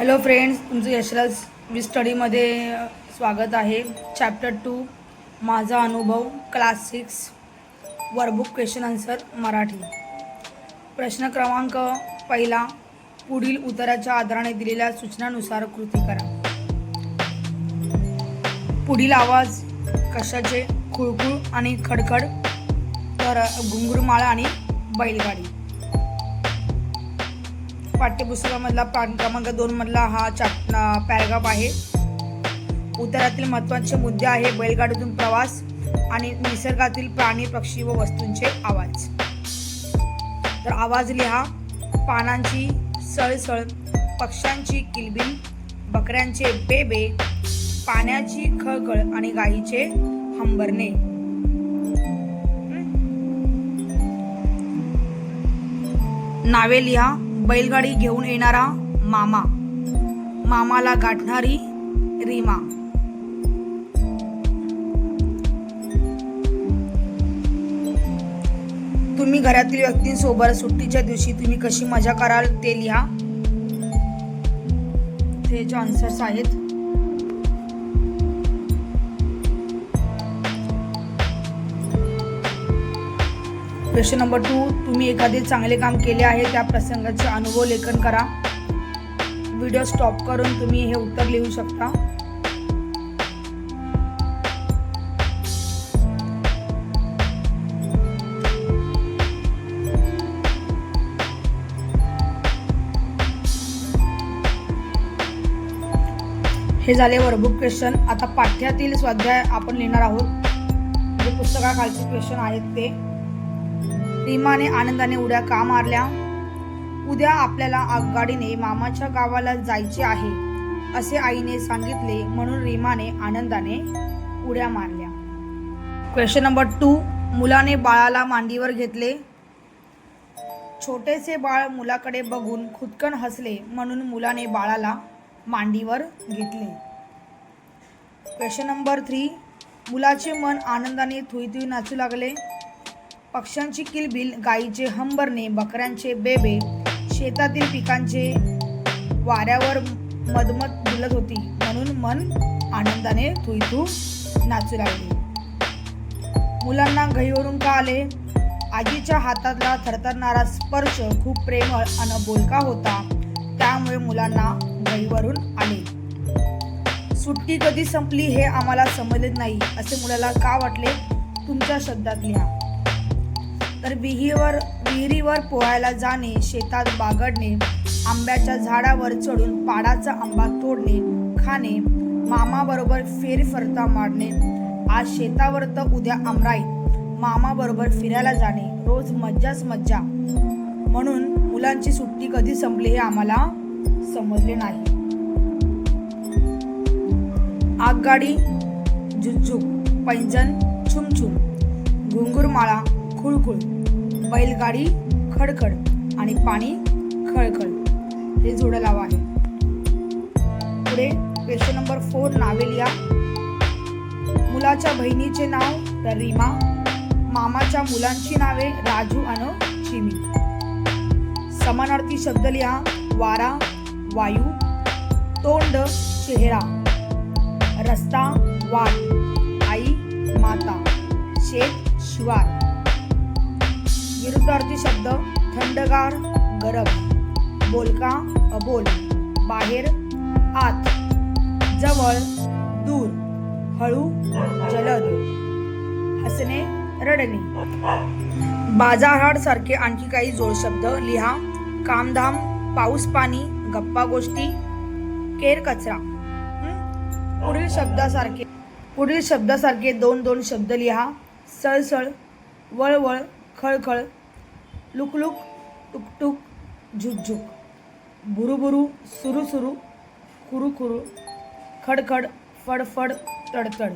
Hello friends, तुमचं यशराज स्टडीमध्ये स्वागत आहे. चॅप्टर 2 माझा अनुभव, class 6, workbook question answer Marathi. प्रश्न क्रमांक पहिला, पुढील उत्तराच्या आधाराने दिलेल्या सूचनानुसार कृती करा. पुढील आवाज कशाचे? खुळखुळ आणि खडखड, तर घुंगुरमाळा आणि बैलगाडी. पाठ्यपुस्तकामधला क्रमांक 2 मधला हा पॅराग्राफ आहे. उत्तरातील महत्त्वाचे मुद्दे आहे बैलगाडीतून प्रवास आणि निसर्गातील प्राणी, पक्षी व वस्तूंचे आवाज. तर आवाज लिहा. पानांची सळसळ, पक्ष्यांची किलबिल, बकऱ्यांचे बेबे, पाण्याची खळखळ आणि गायीचे हंबरणे. नावे लिहा. बैलगाडी घेऊन येणारा मामा, मामाला गाठणारी रीमा. तुम्ही घरातील व्यक्तींसोबत सुट्टीच्या दिवशी तुम्ही कशी मजा कराल ते लिहा. ते जे आन्सर्स आहेत. क्वेश्चन नंबर 2, तुम्ही एखादे चांगले काम केले आहे त्या प्रसंगाचे अनुभव लेखन करा. व्हिडिओ स्टॉप करून तुम्ही हे उत्तर लिहू शकता. हे झाले वर्कबुक क्वेश्चन. आता पाठ्यातील स्वाध्याय आपण लिहिणार आहोत. जे पुस्तकाखालचे क्वेश्चन आहेत ते. रीमाने आनंदाने उड्या का मारल्या? उद्या आपल्याला आगगाडीने मामाच्या गावाला जायचे आहे असे आईने सांगितले, म्हणून रीमाने आनंदाने उड्या मारल्या. क्वेश्चन नंबर 2, मुलाने बाळाला मांडीवर घेतले. छोटेसे बाळ मुलाकडे बघून खुदकन हसले, म्हणून मुलाने बाळाला मांडीवर घेतले. क्वेश्चन नंबर 3, मुलाचे मन आनंदाने थुईथुई नाचू लागले. पक्ष्यांची किलबिल, गायीचे हंबरणे, बकऱ्यांचे बेबे, शेतातील पिकांचे वाऱ्यावर मदमद डुलत होती, म्हणून मन आनंदाने थुईथू नाचू लागले. मुलांना घाईवरून का आले? आजीच्या हातातला थरथरणारा स्पर्श खूप प्रेमळ आणि बोलका होता, त्यामुळे मुलांना घाईवरून आले. सुट्टी कधी संपली हे आम्हाला समजले नाही असे मुलाला का वाटले? तुमच्या शब्दात लिहा. तर विहिरीवर पोहायला जाणे, शेतात बागडणे, आंब्याच्या झाडावर चढून पाडाचा आंबा तोडणे, खाणे, मामाबरोबर फेरफटका मारणे, आज शेतावर तर उद्या आमराईत, मामाबरोबर फिरायला जाणे, रोज मज्जाच मज्जा. म्हणून मुलांची सुट्टी कधी संपली हे आम्हाला समजले नाही. आगगाडी झुकझुक, पैंजण छुमछुम, घुंगुरमाळा खुळखुळ, बैलगाडी खडखड आणि पाणी खळखळ. हे जोड लावा आहे. पुढे क्वेश्चन नंबर 4, नावे लिहा. मुलाच्या बहिणीचे नाव तर रीमा, मामाच्या मुलांची नावे राजू आणि चिमी. समानार्थी शब्द लिहा. वारा, वायू, तोंड, चेहरा, रस्ता, वाट, आई, माता, शेत, शिवार. विरुद्धार्थी शब्द. थंडगार, गरम, बोलका, अबोल, बाहेर, आत, जवळ, दूर, हळू, जलद, हसणे, रडणे. बाजारहाट सारखे आणखी काही जोडशब्द लिहा. कामधाम, पाऊस पाणी, गप्पा गोष्टी, केर कचरा. पुढील शब्दासारखे 2 शब्द लिहा. सळसळ, वळवळ, खळखळ, लुकलुक, टुकटुक, झुकझुक, बुरुबुरु, सुरुसुरु, कुरुकुरु, खडखड, फडफड, तडतड.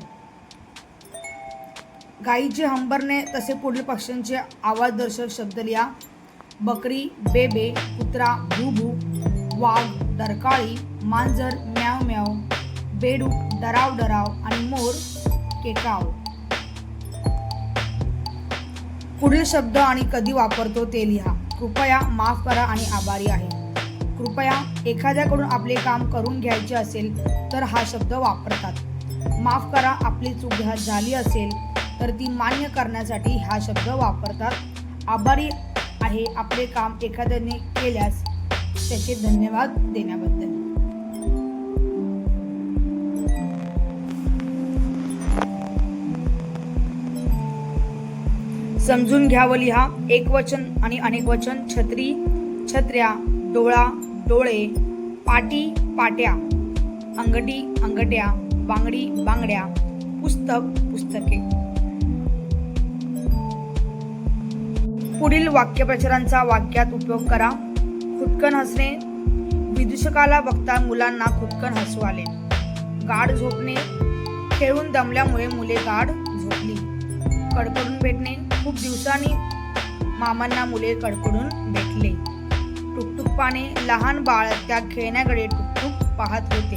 गायीचे हंबरणे तसे पुढील पक्ष्यांचे आवाजदर्शक शब्द लिहा. बकरी, बेबे, कुत्रा, भूभू, वाघ, डरकाळी, मांजर, म्याव म्याव, बेडूक, डराव डराव आणि मोर, केकाव. पुढील शब्द आणि कधी वापरतो ते लिहा. कृपया, माफ करा आणि आभारी आहे. कृपया एखाद्याकडून आपले काम करून घ्यायचे असेल तर हा शब्द वापरतात. माफ करा, आपली चूक झाली असेल तर ती मान्य करण्यासाठी हा शब्द वापरतात. आभारी आहे आपले काम एखाद्याने केल्यास त्याचे धन्यवाद देण्याबद्दल. समजून घ्यावं लिहा. एकवचन आणि अनेकवचन. छत्री छत्र्या, डोळा डोळे, पाटी पाट्या, अंगठी अंगट्या, बांगडी बांगड्या, पुस्तक पुस्तके. पुढील वाक्यप्रचारांचा वाक्यात उपयोग करा. खुदकन हसणे. विदूषकाला बघता मुलांना खुदकन हसू आले. गाढ झोपणे. खेळून दमल्यामुळे मुले गाढ झोपली. कडकडून भेटणे. खूप दिवसांनी मामांना मुले कडकडून भेटले. टुकटुक पाहणे. लहान बाळ त्या खेळण्याकडे टुकटुक पाहत होते.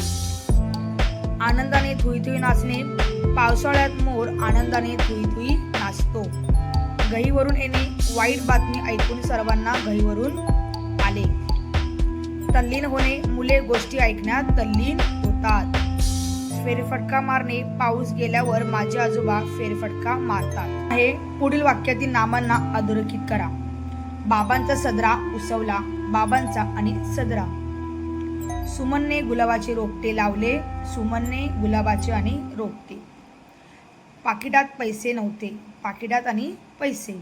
आनंदाने थुई थुई नाचणे. पावसाळ्यात मोर आनंदाने थुई थुई नाचतो. गहीवरून येणे. वाईट बातमी ऐकून सर्वांना गहीवरून आले. तल्लीन होणे. मुले गोष्टी ऐकण्यात तल्लीन होतात. फेरफटका मारणे. पाऊस गेल्यावर माझे आजोबा फेरफटका मारतात. हे पुढील वाक्यातील नामांना अधोरेखित करा. बाबांचा सदरा उसवला. बाबांचा आणि सदरा. सुमनने गुलाबाचे रोपटे लावले. सुमनने गुलाबाचे आणि रोपटे. पाकिटात पैसे नव्हते. पाकिटात आणि पैसे.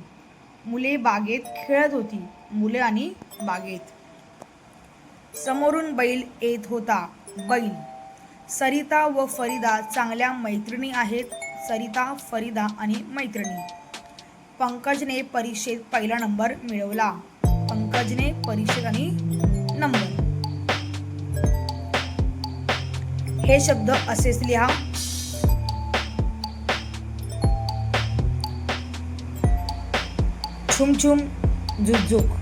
मुले बागेत खेळत होती. मुले आणि बागेत. समोरून बैल येत होता. बैल. सरिता व फरीदा चांगल्या मैत्रिणी आहेत. सरिता, फरीदा आणि मैत्रिणी. पंकजने परीक्षेत पहिला नंबर मिळवला. पंकजने परीक्षेत आणि नंबर. हे शब्द असेच लिहा. छुमछुम, झुकझुक.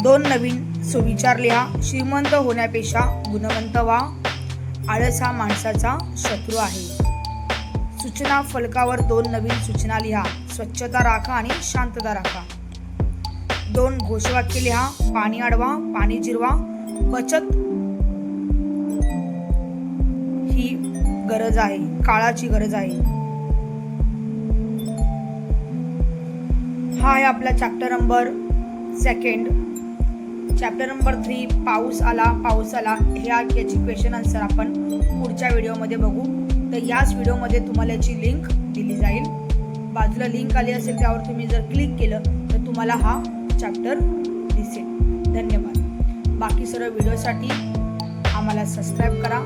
दोन नवीन सुविचार लिहा. श्रीमंत होण्यापेक्षा गुणवंत व्हा. आळस हा माणसाचा शत्रू आहे. सूचना फलकावर दोन नवीन सूचना लिहा. स्वच्छता राखा आणि शांतता राखा. दोन घोषवाक्य लिहा. पाणी अडवा, पाणी जिरवा. बचत ही गरज आहे, काळाची गरज आहे. हा आहे आपला चॅप्टर नंबर 2. चॅप्टर नंबर 3 पाऊस आला पाऊस आला. याची क्वेश्चन आन्सर आपण पुढच्या व्हिडिओमध्ये बघू. तर याच व्हिडिओमध्ये तुम्हाला याची लिंक दिली जाईल. बाजूला लिंक आली असेल त्यावर तुम्ही जर क्लिक केलं तर तुम्हाला हा चॅप्टर दिसेल. धन्यवाद. बाकी सर्व व्हिडिओसाठी आम्हाला सबस्क्राईब करा.